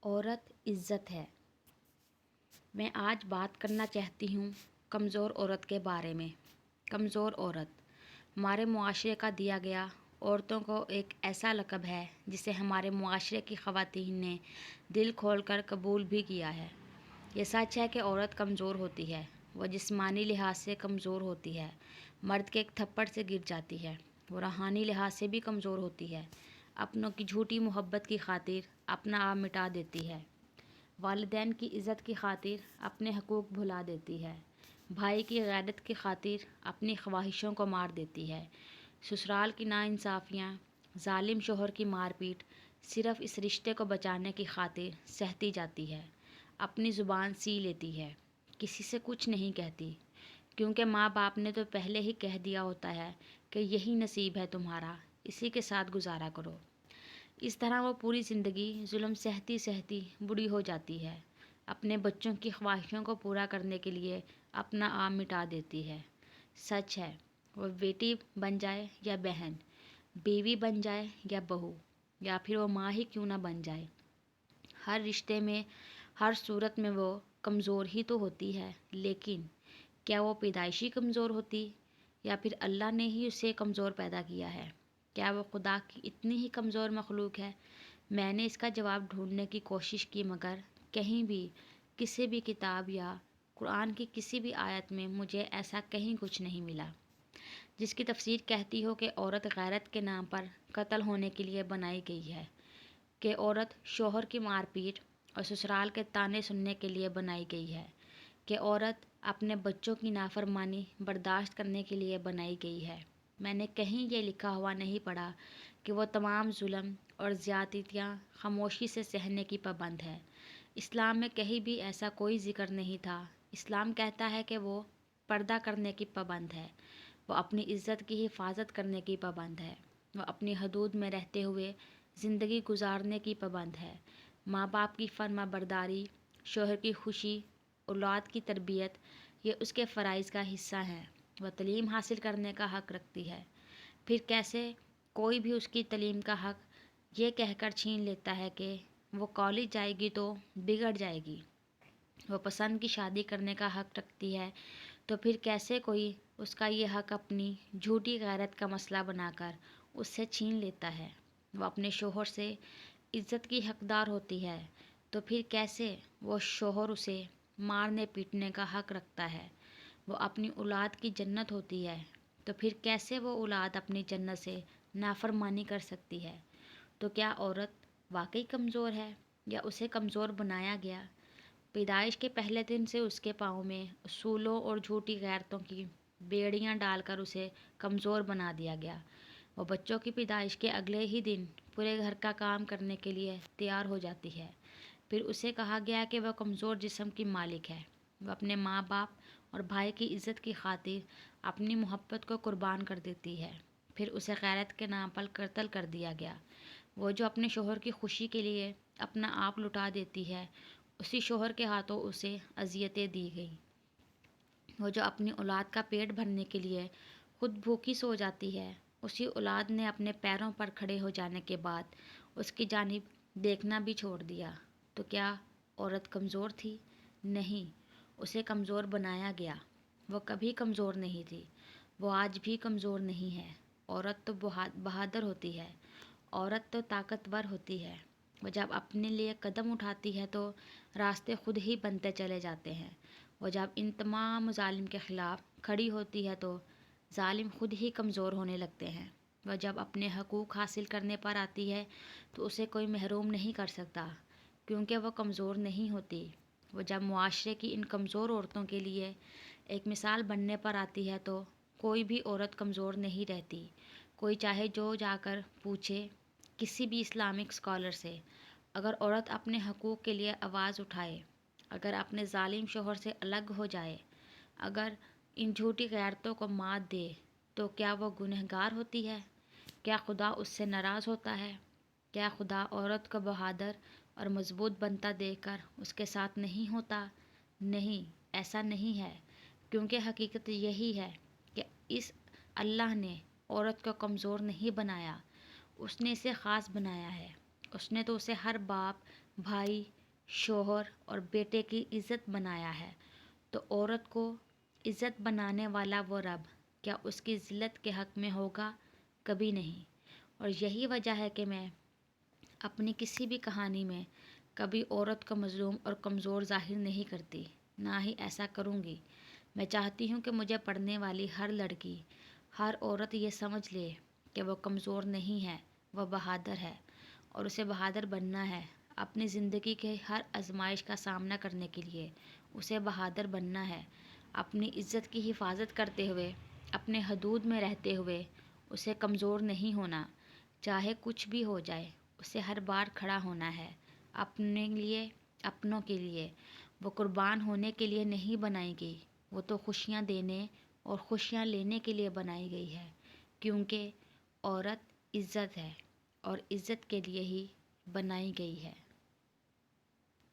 عورت عزت ہے۔ میں آج بات کرنا چاہتی ہوں کمزور عورت کے بارے میں۔ کمزور عورت ہمارے معاشرے کا دیا گیا عورتوں کو ایک ایسا لقب ہے جسے ہمارے معاشرے کی خواتین نے دل کھول کر قبول بھی کیا ہے۔ یہ سچ ہے کہ عورت کمزور ہوتی ہے، وہ جسمانی لحاظ سے کمزور ہوتی ہے، مرد کے ایک تھپڑ سے گر جاتی ہے۔ وہ روحانی لحاظ سے بھی کمزور ہوتی ہے، اپنوں کی جھوٹی محبت کی خاطر اپنا آپ مٹا دیتی ہے، والدین کی عزت کی خاطر اپنے حقوق بھلا دیتی ہے، بھائی کی غیرت کی خاطر اپنی خواہشوں کو مار دیتی ہے، سسرال کی ناانصافیاں، ظالم شوہر کی مار پیٹ صرف اس رشتے کو بچانے کی خاطر سہتی جاتی ہے، اپنی زبان سی لیتی ہے، کسی سے کچھ نہیں کہتی، کیونکہ ماں باپ نے تو پہلے ہی کہہ دیا ہوتا ہے کہ یہی نصیب ہے تمہارا، اسی کے ساتھ گزارا کرو۔ اس طرح وہ پوری زندگی ظلم سہتی سہتی بوڑھی ہو جاتی ہے، اپنے بچوں کی خواہشوں کو پورا کرنے کے لیے اپنا آپ مٹا دیتی ہے۔ سچ ہے، وہ بیٹی بن جائے یا بہن، بیوی بن جائے یا بہو، یا پھر وہ ماں ہی کیوں نہ بن جائے، ہر رشتے میں، ہر صورت میں وہ کمزور ہی تو ہوتی ہے۔ لیکن کیا وہ پیدائشی کمزور ہوتی یا پھر اللہ نے ہی اسے کمزور پیدا کیا ہے؟ کیا وہ خدا کی اتنی ہی کمزور مخلوق ہے؟ میں نے اس کا جواب ڈھونڈنے کی کوشش کی، مگر کہیں بھی کسی بھی کتاب یا قرآن کی کسی بھی آیت میں مجھے ایسا کہیں کچھ نہیں ملا جس کی تفسیر کہتی ہو کہ عورت غیرت کے نام پر قتل ہونے کے لیے بنائی گئی ہے، کہ عورت شوہر کی مار پیٹ اور سسرال کے طعنے سننے کے لیے بنائی گئی ہے، کہ عورت اپنے بچوں کی نافرمانی برداشت کرنے کے لیے بنائی گئی ہے۔ میں نے کہیں یہ لکھا ہوا نہیں پڑھا کہ وہ تمام ظلم اور زیادتیاں خاموشی سے سہنے کی پابند ہے۔ اسلام میں کہیں بھی ایسا کوئی ذکر نہیں تھا۔ اسلام کہتا ہے کہ وہ پردہ کرنے کی پابند ہے، وہ اپنی عزت کی حفاظت کرنے کی پابند ہے، وہ اپنی حدود میں رہتے ہوئے زندگی گزارنے کی پابند ہے، ماں باپ کی فرما برداری، شوہر کی خوشی، اولاد کی تربیت، یہ اس کے فرائض کا حصہ ہیں۔ وہ تعلیم حاصل کرنے کا حق رکھتی ہے۔ پھر کیسے کوئی بھی اس کی تعلیم کا حق یہ کہہ کر چھین لیتا ہے کہ وہ کالج جائے گی تو بگڑ جائے گی، وہ پسند کی شادی کرنے کا حق رکھتی ہے، تو پھر کیسے کوئی اس کا یہ حق اپنی جھوٹی غیرت کا مسئلہ بنا کر اس سے چھین لیتا ہے؟ وہ اپنے شوہر سے عزت کی حقدار ہوتی ہے، تو پھر کیسے وہ شوہر اسے مارنے پیٹنے کا حق رکھتا ہے؟ وہ اپنی اولاد کی جنت ہوتی ہے، تو پھر کیسے وہ اولاد اپنی جنت سے نافرمانی کر سکتی ہے؟ تو کیا عورت واقعی کمزور ہے یا اسے کمزور بنایا گیا؟ پیدائش کے پہلے دن سے اس کے پاؤں میں اصولوں اور جھوٹی غیرتوں کی بیڑیاں ڈال کر اسے کمزور بنا دیا گیا۔ وہ بچوں کی پیدائش کے اگلے ہی دن پورے گھر کا کام کرنے کے لیے تیار ہو جاتی ہے۔ پھر اسے کہا گیا کہ وہ کمزور جسم کی مالک ہے، وہ اپنے ماں باپ اور بھائی کی عزت کی خاطر اپنی محبت کو قربان کر دیتی ہے۔ پھر اسے غیرت کے نام پر قتل کر دیا گیا۔ وہ جو اپنے شوہر کی خوشی کے لیے اپنا آپ لٹا دیتی ہے، اسی شوہر کے ہاتھوں اسے اذیتیں دی گئیں۔ وہ جو اپنی اولاد کا پیٹ بھرنے کے لیے خود بھوکی سو جاتی ہے، اسی اولاد نے اپنے پیروں پر کھڑے ہو جانے کے بعد اس کی جانب دیکھنا بھی چھوڑ دیا۔ تو کیا عورت کمزور تھی؟ نہیں، اسے کمزور بنایا گیا۔ وہ کبھی کمزور نہیں تھی، وہ آج بھی کمزور نہیں ہے۔ عورت تو بہادر ہوتی ہے، عورت تو طاقتور ہوتی ہے۔ وہ جب اپنے لیے قدم اٹھاتی ہے تو راستے خود ہی بنتے چلے جاتے ہیں۔ وہ جب ان تمام مظالم کے خلاف کھڑی ہوتی ہے تو ظالم خود ہی کمزور ہونے لگتے ہیں۔ وہ جب اپنے حقوق حاصل کرنے پر آتی ہے تو اسے کوئی محروم نہیں کر سکتا، کیونکہ وہ کمزور نہیں ہوتی۔ وہ جب معاشرے کی ان کمزور عورتوں کے لیے ایک مثال بننے پر آتی ہے تو کوئی بھی عورت کمزور نہیں رہتی۔ کوئی چاہے جو جا کر پوچھے کسی بھی اسلامک اسکالر سے، اگر عورت اپنے حقوق کے لیے آواز اٹھائے، اگر اپنے ظالم شوہر سے الگ ہو جائے، اگر ان جھوٹی غیرتوں کو مات دے، تو کیا وہ گنہگار ہوتی ہے؟ کیا خدا اس سے ناراض ہوتا ہے؟ کیا خدا عورت کو بہادر اور مضبوط بنتا دیکھ کر اس کے ساتھ نہیں ہوتا؟ نہیں، ایسا نہیں ہے، کیونکہ حقیقت یہی ہے کہ اس اللہ نے عورت کو کمزور نہیں بنایا، اس نے اسے خاص بنایا ہے۔ اس نے تو اسے ہر باپ، بھائی، شوہر اور بیٹے کی عزت بنایا ہے، تو عورت کو عزت بنانے والا وہ رب کیا اس کی ذلت کے حق میں ہوگا؟ کبھی نہیں۔ اور یہی وجہ ہے کہ میں اپنی کسی بھی کہانی میں کبھی عورت کو مظلوم اور کمزور ظاہر نہیں کرتی، نہ ہی ایسا کروں گی۔ میں چاہتی ہوں کہ مجھے پڑھنے والی ہر لڑکی، ہر عورت یہ سمجھ لے کہ وہ کمزور نہیں ہے، وہ بہادر ہے، اور اسے بہادر بننا ہے۔ اپنی زندگی کے ہر آزمائش کا سامنا کرنے کے لیے اسے بہادر بننا ہے۔ اپنی عزت کی حفاظت کرتے ہوئے، اپنے حدود میں رہتے ہوئے اسے کمزور نہیں ہونا۔ چاہے کچھ بھی ہو جائے، اسے ہر بار کھڑا ہونا ہے، اپنے لیے، اپنوں کے لیے۔ وہ قربان ہونے کے لیے نہیں بنائی گئی، وہ تو خوشیاں دینے اور خوشیاں لینے کے لیے بنائی گئی ہے، کیونکہ عورت عزت ہے اور عزت کے لیے ہی بنائی گئی ہے۔